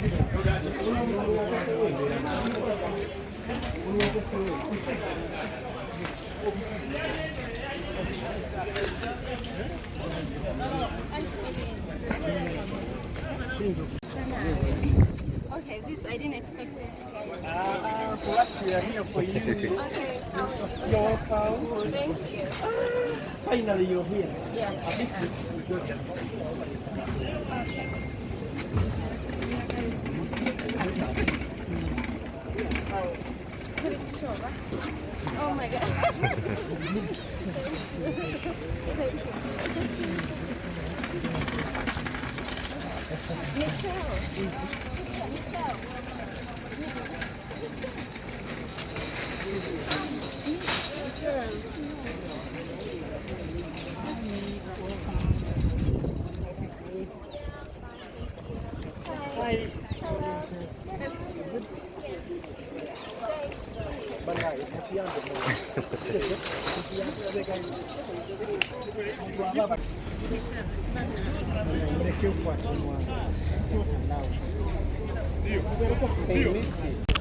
Okay, this I didn't expect it. For us, we are here for you. Okay. You're welcome. Thank you. Finally, you're here. Yeah. At least we got that. Put it over. Oh my God. Thank you. Michelle. Michelle.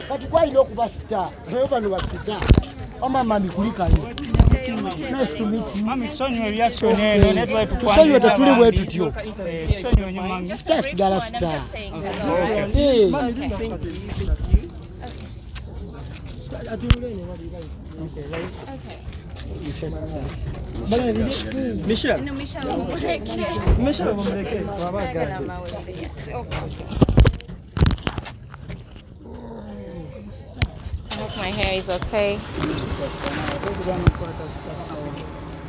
Kati kwalina okuba sita naye bano ba sita omama mikulikayo. Nice to meet you. Mami tusonyiwe reaction eno netwa tusonyiwe tetuli bwe tutyo. Tusonyiwe nyo mami. Sita sigala sita. Michelle. No, Michelle. Michelle mumuleke. I hope my hair is okay.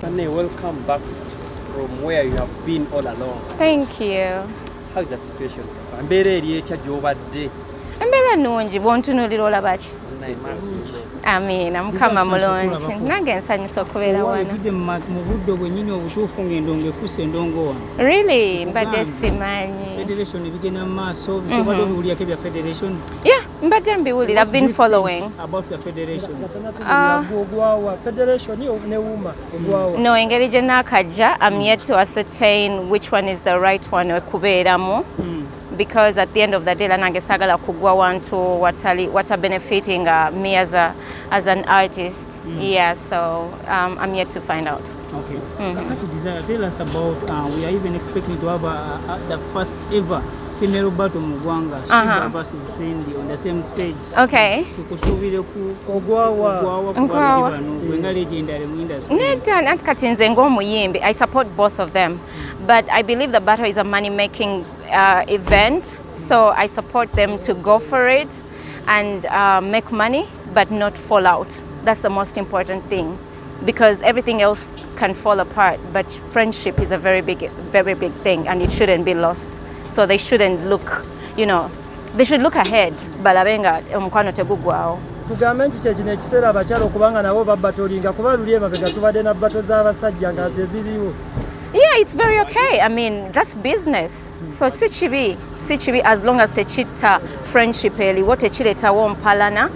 Tane, welcome back from where you have been all along. Thank you. How is the situation so far? Mbeera eri ekya gy'obadde. Embeera nnungi bw'ontunuulira olaba ki? Amiina mukama mulungi nange nsanyusa okubeera wano. Mu budde bwennyini obutuufu ng'endongo efuuse endongo wano. Really mbadde simanyi. Federation bigenda mu maaso bitobadde obiwulirako ebya federation. Yeah, mbadde mbiwulira. I've been following. About the federation. Ogwawa federation ne wuma ogwawa. No, engeri gye naakajja I'm yet to ascertain which one is the right one ekubeeramu. Because at the end of the day nange sagala kugwa wantu what are benefiting me as an artist. Yeah, so I'm yet to find out. Okay. Tell us about we are even expecting to have the first ever female battle mu Gwanga, Shiba versus Cindy on the same stage. Okay. Tukusuubire ku ogwawa wenga legendary mu industry. Neta natkati nze ng'omuyimbi I support both of them, but I believe the battle is a money making event, so I support them to go for it and make money but not fall out. That's the most important thing, because everything else can fall apart, but friendship is a very big thing and it shouldn't be lost. So they shouldn't look, they should look ahead. Balabenga omukwano tegugwawo. Tugambe nti kyekino ekiseera abakyala okubanga nabo babatolinga kuba luli emabega tubadde na bato z'abasajja nga ze ziriwo. Yeah, it's very okay. I mean, that's business. So si kibi as long as techita friendship eli wote chileta wompalana,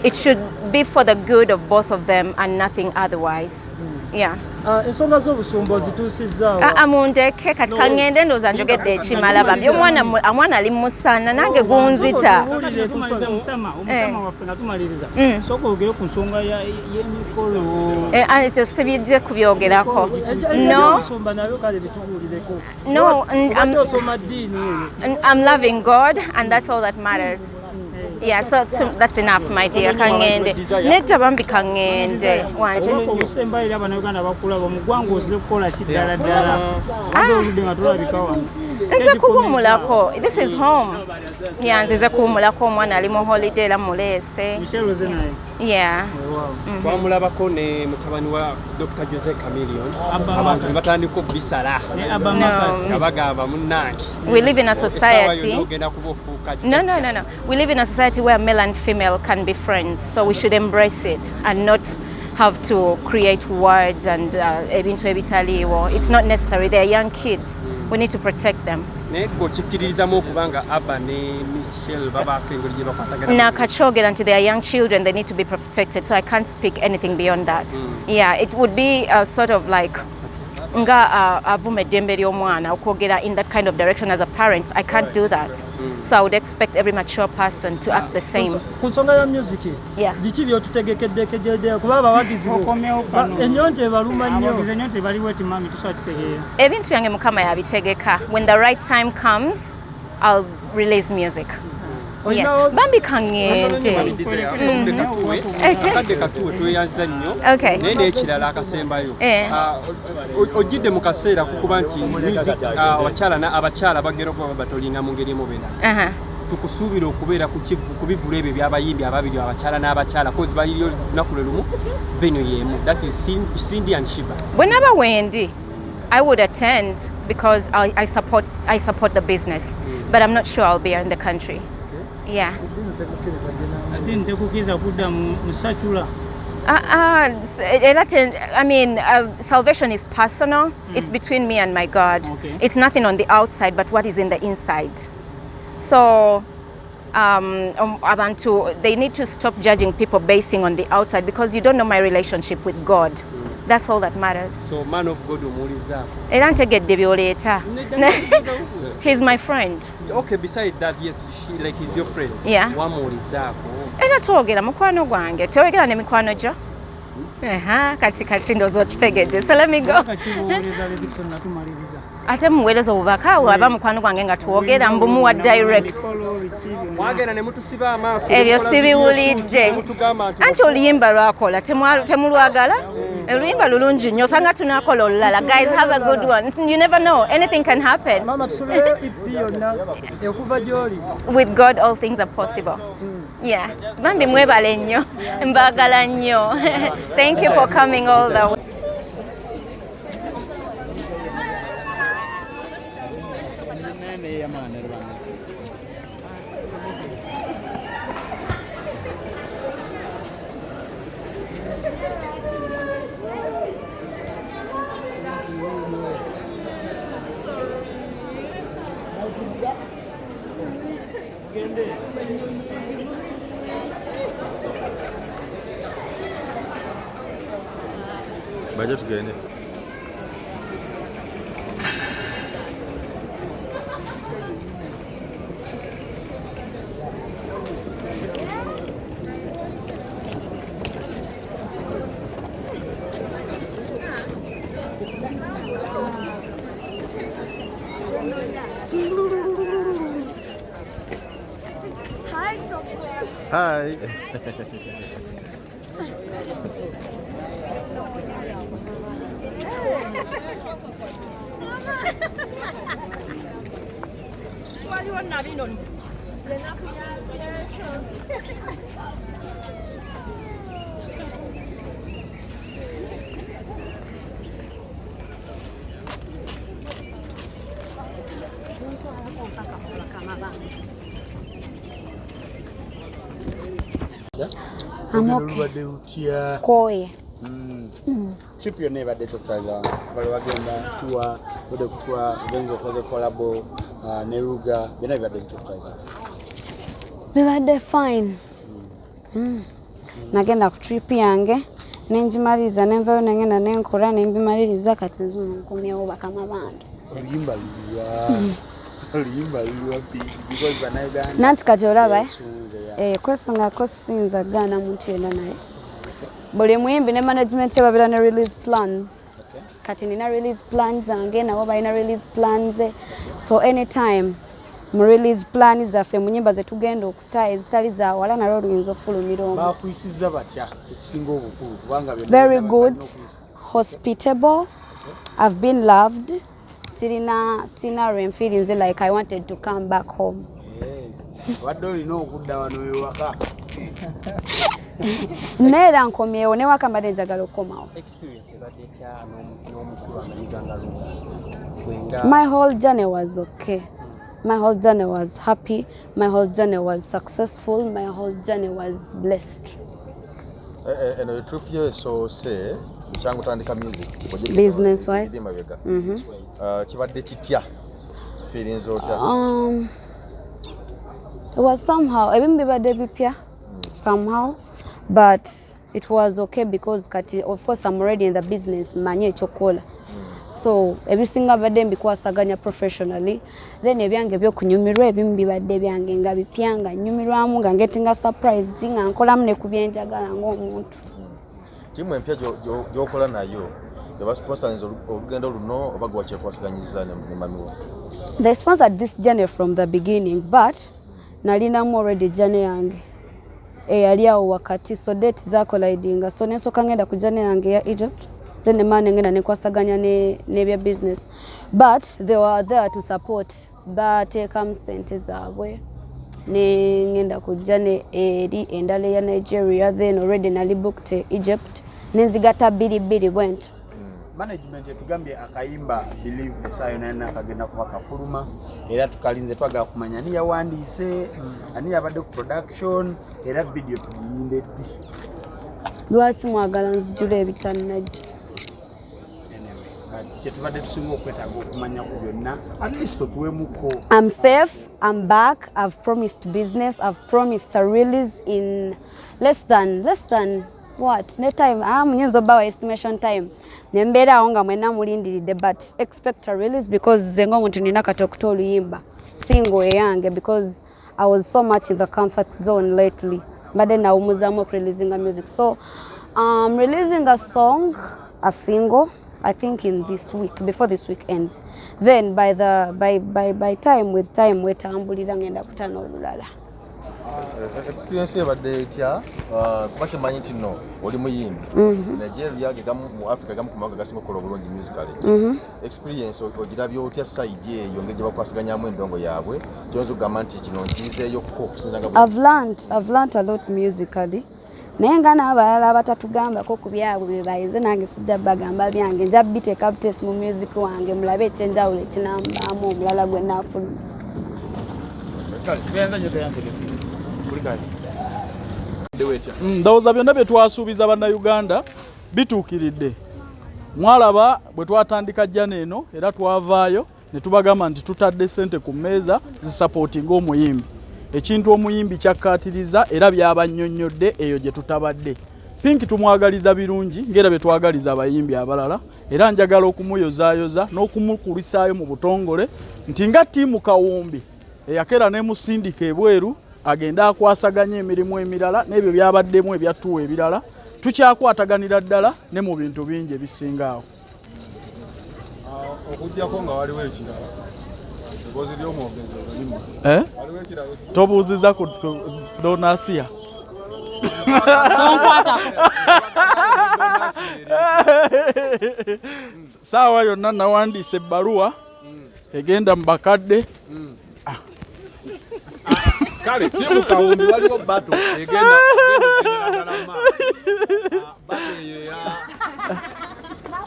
it should be for the good of both of them and nothing otherwise. Yeah. Ensonga z'obusumba zituusizaawo. Amundeke kati kangende ndowooza Ayogedde ekimala bambi omwana ali musana nange gunzita. Omusama waffe nga tumaliriza. Sooka oyogere ku nsonga y'emikolo. Ekyo sibijje kubyogerako. No, I'm loving God and that's all that matters. Yeah, so that's enough, my dear. Kangende. Neta bambi kangende. Wanje. Osembalira abannayuganda bakulaba mu ggwanga ozze kukola kiddala ddala. Oludde nga tulabika wano. Nze kuwumulako. This is home. Yeah, nze kuwumulako omwana ali mu holiday la muleese. Michelle oze naye. Yeah. Twamulabako ne mutabani wa Dr. Jose Chameleon. Abantu ne batandika okubisala. Abagamba munnange. We live in a society. No. We live in a society where male and female can be friends, so we should embrace it and not have to create words and ebintu ebitaliiwo. It's not necessary. They are young kids. We need to protect them. Nakachogera until they are young children, they need to be protected. So I can't speak anything beyond that. Yeah, it would be sort of like nga avume eddembe ly'omwana okwogera in that kind of direction as a parent. I can't do that. So I would expect every mature person to act the same. Ku nsonga ya music, biki by'otutegekeddekedde kuba abawagizi ennyonta ebaluma nnyo. Ennyonta ebaliwo eti mami tusobola kitegeera. Ebintu byange Mukama yabitegeka. When the right time comes, I'll release music. Yes. Bambi kangente. Akadde katuwe tweyanza nnyo. Okay. Naye n'ekirala akasembayo. Ojjidde mu kaseera kukuba nti music abakyala bagera okuba batolina mu ngeri emubera. Tukusuubira okubeera ku bivulu ebyo by'abayimbi ababiri abakyala n'abakyala kozi bayiriyo lunaku lwe lumu venue y'emu. That is Cindy and Shiba. Bwe naba wendi, I would attend because I support the business. But I'm not sure I'll be in the country. Yeah. I mean, salvation is personal. It's between me and my God. Okay. It's nothing on the outside, but what is in the inside. So, they need to stop judging people basing on the outside because you don't know my relationship with God. That's all that matters. So, man of God, Era ntegedde by'oleeta. He's my friend. Okay, besides that, yes, he's your friend. Yeah. Era twogera mukwano gwange. Twogera ne mikwano gyo? Kati ndowooza okitegedde. So let me go. Ate muweereza obubaka aba mukwano gwange nga twogera mbumuwa direct. Mwagenda ne mutusiba amaaso. Ebyo sibiwulidde. Anti oluyimba lwakola temulwagala? Oluyimba lulungi nnyo osanga tunaakola olulala. Guys, have a good one. You never know. Anything can happen. Mama tusubire EP yonna ekuva gy'oli. With God all things are possible. Yeah. Bambi mwebale nnyo. Mbagala nnyo. Thank you for coming all the way. Bajja tugende. Hi. I'm okay. Koye. Trip yonna ebadde tokutaza bali wagenda tuwa ode kutuwa benzo koze kolabo ne Ruga byonna ebadde tokutaza. Bibadde fine. Nagenda ku trip yange nenjimaliza nenvayo nengenda nenkola nembimaliriza kati nzuno nkomyewo bakama bantu. Oluyimba luliwa because Bannayuganda. Nanti kati olaba kwesonga kosinza gana muntu yenna naye. Buli muyimbi ne management babeera ne release plans. Kati nina release plans zange nabo balina release plans. So anytime mu release plans zaffe mu nnyimba ze tugenda okuta ezitali za wala nalwo oluyinza ofulumira omwo. Bakuyisiza batya ekisinga obukulu kubanga byonna. Very good, hospitable. I've been loved. Sina feelings like I wanted to come back home. Wadde olina okudda wano ewaka. Neera nkomyewo ne waka mbadde njagala okukomawo. My whole journey was okay. My whole journey was happy. My whole journey was successful. My whole journey was blessed. Eno trip yo so say changu tandika music business wise. Kibadde kitya feelings otya? It was somehow ebintu bibadde bipya somehow, but it was okay because of course I'm already in the business manye ekyokukola. so ebisinga badde mbikwasaganya professionally then ebyange byokunyumirwa ebimu bibadde byange nga bipyanga nyumirwamu nga ngetinga surprise nga nkolamu ne kubyenjagala ng'omuntu. Timu empya gyokola nayo yabasponsorinze olugendo luno oba gwakyekwasiganyiza ne mamiwa? They sponsored this journey from the beginning, but nalinamu already journey yange yali awo wakati, so date zakolidinga, so nensoka ngenda ku journey yange ya Egypt, then emana ngenda nekwasaganya nebya business, but they were there to support, bateekamu sente zaabwe ne ngenda ku journey eri endala ya Nigeria, then already nali booked Egypt nenzigata biri went. Management yatugambye akayimba Believe esayo nana akagenda kuba kafuluma era tukalinze twaga kumanya ni yawandiise ani yabadde ku production era video tugiyimbe ddi. Lwaki mwagala nzijula ebitannajja? Kyetubadde tusinga okwetaaga okumanya ku byonna at least otuwemuko. I'm safe, I'm back, I've promised business, I've promised a release in less than what? No time, mnyenzo bawa estimation time. Nembera awo nga mwena mulindiridde, but expect a release because zengo omuntu nina kati okutola oluyimba single eyange because I was so much in the comfort zone lately. Mbadde nawumuzamu releasing music. So I'm releasing a song, a single, I think in this week, before this week ends. Then by time wetambulira ngenda kutana olulala. Experience yabadde etya kubashe manyi nti no oli muyimbi Nigeria gamu mu Africa gamu kumaga gasinga kola bulungi musically experience ogirabye otya side eyo ngeje bakwasiganyamu endongo yaabwe kyozo gamba nti kino nkizeeyo kusinanga. I've learned a lot musically. Naye nga n'abalala abatatugambako ku byabwe bye bayize nange sijja bagamba byange nja biteeka butesi mu music wange mulabe ekyenjawulo ekinambaamu omulala gwe naafuluma. Ndowooza byonna bye twasuubiza bannayuganda bituukiridde. Mwalaba bwe twatandika jjana eno era twavaayo ne tubagamba nti tutadde ssente ku mmeeza zisapootinga omuyimbi. Ekintu omuyimbi kyakkaatiriza era byabannyonnyodde eyo gye tutabadde. Pink tumwagaliza birungi ngera bye twagaliza abayimbi abalala era njagala okumuyozaayoza n'okumukulisaayo mu butongole nti nga ttiimu Kawumbi eyakera ne musindika ebweru agenda akwasaganya emirimu emirala n'ebyo byabaddemu ebyattuwa ebirala tukyakwataganira ddala ne mu bintu bingi ebisinga awo. Okujjako nga waliwo ekirala egozi ly'omwogezi olulimi waliwo ekirala tobuuziza ku donasiya saawa yonna nawandiisa ebbaluwa egenda mu bakadde. Kale timu Kawumbi waliwo bato egenda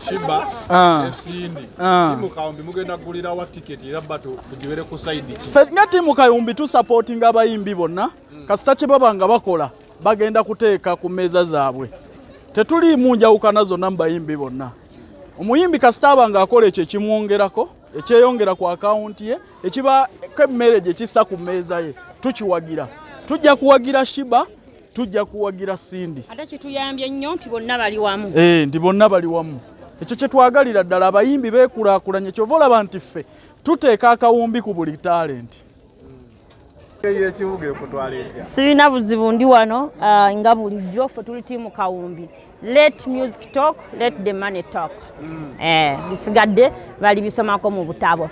Shiba esindi timu Kawumbi mugenda gulira wa ticket era bato kugibere ku side ki. Fe nga timu Kawumbi tu supporting abayimbi bonna kasita kye babanga bakola bagenda kuteeka ku mmeeza zaabwe. Tetuliimu njawukana zonna mu bayimbi bonna. Omuyimbi kasita abanga akola ekyo ekimwongerako ekyeyongera ku akawunti ye ekiba kemmere gye kissa ku mmeeza ye tukiwagira. Tujja kuwagira Shiba, tujja kuwagira Sindi. Ate kituyambye nnyo nti bonna bali wamu. Nti bonna bali wamu. Ekyo kye twagalira ddala abayimbi beekulaakulanye kyova olaba nti ffe tuteeka akawumbi ku buli talenti. Sirina buzibu ndi wano nga bulijjo ffe tuli tiimu Kawumbi. Let music talk, let the money talk. Bisigadde bali bisomako mu butabo.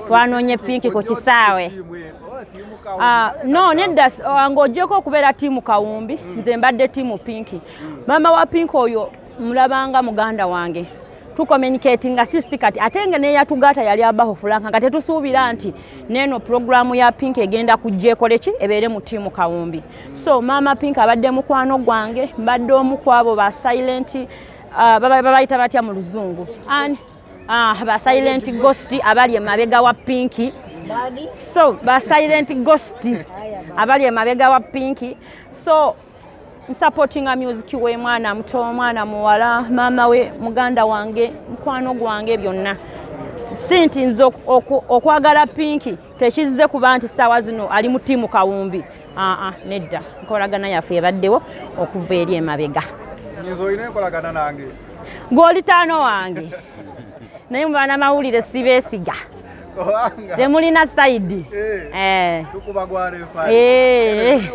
Twanoonye Pinki ku kisaawe. No, nedda ng'ogyeko okubeera tiimu Kawumbi, nze mbadde tiimu Pinki. Mama wa Pinki oyo mulabanga muganda wange. Tucommunicatinga sisti kati ate nga neyatugata yali abaho fulanka nga tetusuubira nti neno programu ya Pink egenda kujjeekole ki ebeere mu tiimu Kawumbi. So mama Pink abadde mukwano gwange mbadde omu kwabo ba silent babayita batya mu luzungu and ba silent ghost abali emabega wa Pink. So ba silent ghost abali emabega wa Pink. So supporting a music we mwana muto mwana muwala mama we muganda wange mkwano gwange byonna sinti nzo okwagala Pinki tekizze kuba nti sawa zino ali mu tiimu Kawumbi nedda nkolagana yaffe ebaddewo okuva eri emabega nzo ine nkolagana nange goli tano wange naye mubana mawulire sibeesiga temulina saidi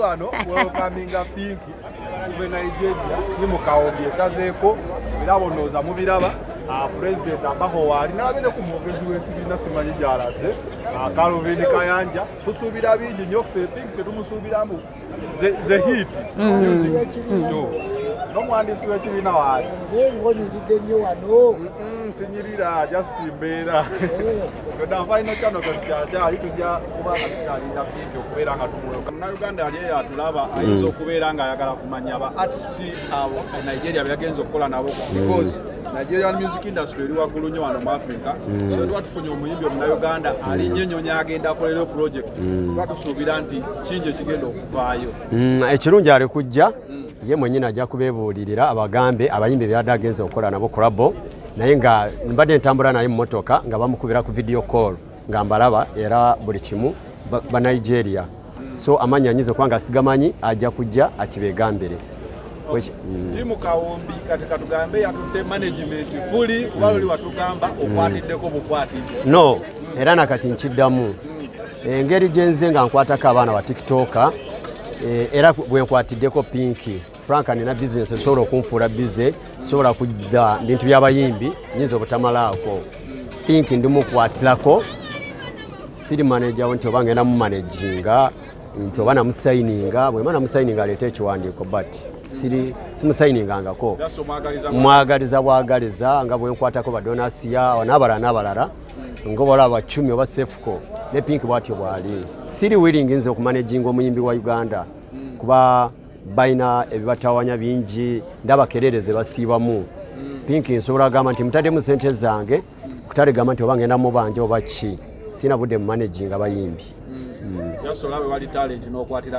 wano welcominga Pink kuve Nigeria ni mukawombi esazeeko era bonooza mubiraba President abaho wali nabene ku mwogezi w'ekibiina simanyi gyalaze Calvin Kayanja tusuubira bingi nnyo ffe Pink tetumusuubiramu ze hit music n'omwandisi w'ekibiina waali ng'onyigidde nnyo wano sinyirira just mbeera final channel kyali tujja kuba nga tukyalira Pink okubeera nga tumuloka Munnayuganda yali atulaba ayinza okubeera nga ayagala kumanya aba artists Nigeria byagenza okukola nabo because Nigerian music industry eri waggulu nnyo wano mu Africa so tuba tufunye omuyimbi Omunnayuganda ali nnyonnyonya agenda akolera project tuba tusuubira nti kingi ekigenda okuvaayo ekirungi ali kujja ye mwennyini ajja kubeebuulirira abagambe abayimbi byadde agenza okukola nabo kolabo naye nga mbadde ntambula naye mu motoka nga bamukubira ku video call nga mbalaba era buli kimu ba Nigeria so amanyi anyiza kubanga sigamanyi ajja kujja akibeegambire timu Kawombi kati katugambe yatutte management fully kuba luli watugamba okwatiddeko bukwatisi no era nakati nkiddamu engeri gyenze nga nkwatako abaana ba TikToker era bwe nkwatiddeko Pink Frank nina business esobola okunfuula bize sobola kujja bintu by'abayimbi nyinza obutamalaako Pink ndimukwatirako siri manager nti oba ngenda mu managinga nti oba namusayininga bwe mana musayininga aleeta ekiwandiiko but simusayiningangako mwagaliza bwagaliza nga bwe nkwatako badonasiya n'abalala ngobola abacumi oba sefuko ne Pink bwatyo bwali siri willing nze okumanaginga omuyimbi wa Uganda kuba baina ebibatawanya bingi ndabakerereze basiibamu Pink nsobola gamba nti mutaddemu sente zange kutalegamba nti oba ngenda mu banje oba ki sina budde mu managing abayimbi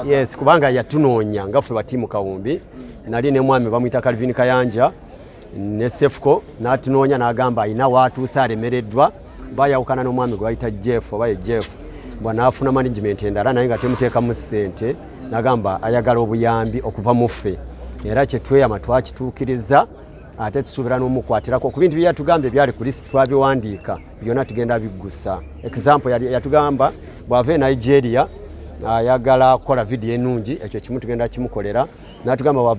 yes kubanga yatunoonya nga ffe batiimu Kawombi nali ne mwami bamuyita Calvin Kayanja ne Sefuko n'atunoonya n'agamba ayina waatuusa alemereddwa bayawukana n'omwami gwe bayita Jeff oba ye Jeff bw'anaafuna management endala naye nga temuteekamu ssente n'agamba ayagala obuyambi okuva mu ffe era kye tweyama twakituukiriza ate tusuubira n'omukwatirako ku bintu bye yatugamba ebyali ku list twabiwandiika byonna tugenda biggusa example yatugamba bw'ava e Nigeria ayagala kukola vidiyo ennungi ekyo kimu tugenda kimukolera n'atugamba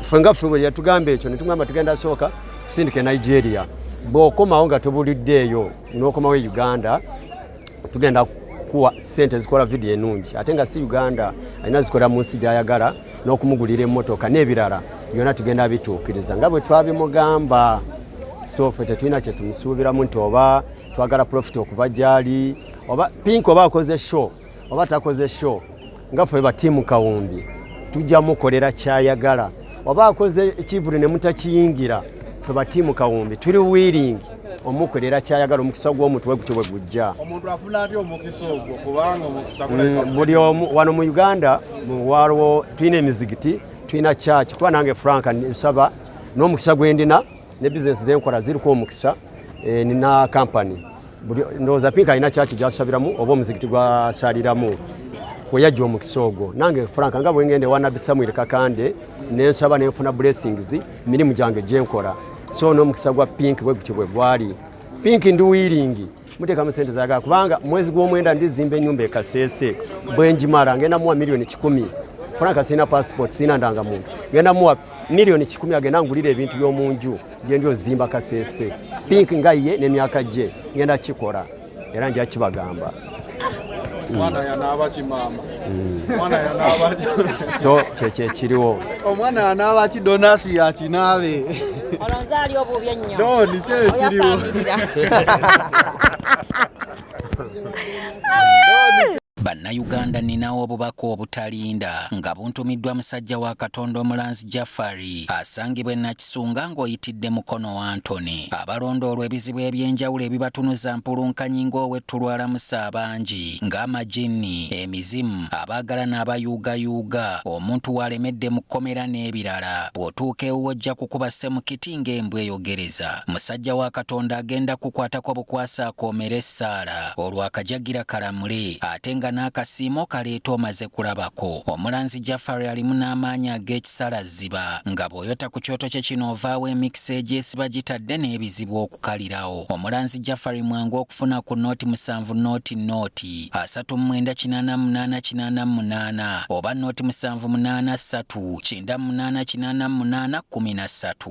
fenga ffe yatugamba ekyo ne tugamba tugenda sooka tusindike Nigeria bw'okomawo nga tobuliddeeyo n'okomawo e Uganda tugenda kuwa sente zikola vidiyo ennungi ate nga si Uganda alina zikola mu nsi gy'ayagala n'okumugulira emmotoka n'ebirala byonna tugenda bituukiriza nga bwe twabimugamba so ffe tetulina kye tumusuubiramu nti oba twagala profit okuva gyali oba Pink oba akoze show oba takoze show nga ffe batiimu Kawombi tujja mukolera kyayagala oba akoze ekivulu ne mutakiyingira ffe batiimu Kawombi tuli willing omukolera kyayagala omukisa gw'omutwe gutyo bwe gujja omuntu afuna atya omukisa ogwo kubanga omukisa buli omu wano mu Uganda waliwo tulina emizigiti tulina church kuba nange Frank nsaba n'omukisa gwendina ne business zenkola ziriko omukisa nina company ndowooza Pink alina church gyasabiramu oba omuzigiti gwasaliramu kweyajja omukisa ogwo nange Frank nga bwe ngende wana Samuel Kakande nensaba nenfuna blessings mirimu gyange gyenkola so n'omukisa gwa Pink bwe gutyo bwe gwali Pink ndi willing muteekamu sente zagala kubanga mwezi gw'omwenda ndizimba ennyumba e Kasese bwe njimala ngenda muwa milioni 10 Frank sina passport sina ndangamuntu ngenda muwa milioni 10 agenda ngulira ebintu by'omunju bye ndio zimba Kasese Pink nga ye n'emyaka gye ngenda kikola era nja kibagamba mwana yanaaba kimama mwana yanaaba so kye kiriwo omwana yanaaba ki donasi ya kinaabe olonzaali obubi ennyo no ni kye kiriwo Bannayuganda ninawo obubaka obutalinda nga buntumiddwa musajja wa Katonda Omulanzi Jafari asangibwa e Nakisunga ng'oyitidde Mukono wa Antony. Abalondoolwa ebizibu eby'enjawulo ebibatunuza mpulunkanyi ng'owetulwala musa abangi ng'amajinni, emizimu, abaagala n'abayuugayuuga, omuntu walemedde mu kkomera n'ebirala. Bw'otuuka ewuwo ojja kukuba ssemukiti ng'embwa eyogereza. Musajja wa Katonda agenda kukwatako bukwasa akoomera essaala olwo akajagira kalamule ate nga n'akasiimo kaleeta omaze kulabako. Omulanzi Jafari alimu n'amaanyi ag'ekisalaziba nga bw'oyota ku kyoto kye kino ovaawo emikisa egyesiba gitadde n'ebizibu okukalirawo. Omulanzi Jafari mwangu okufuna ku nooti 7 nooti 38888 oba nooti 783 9888 13.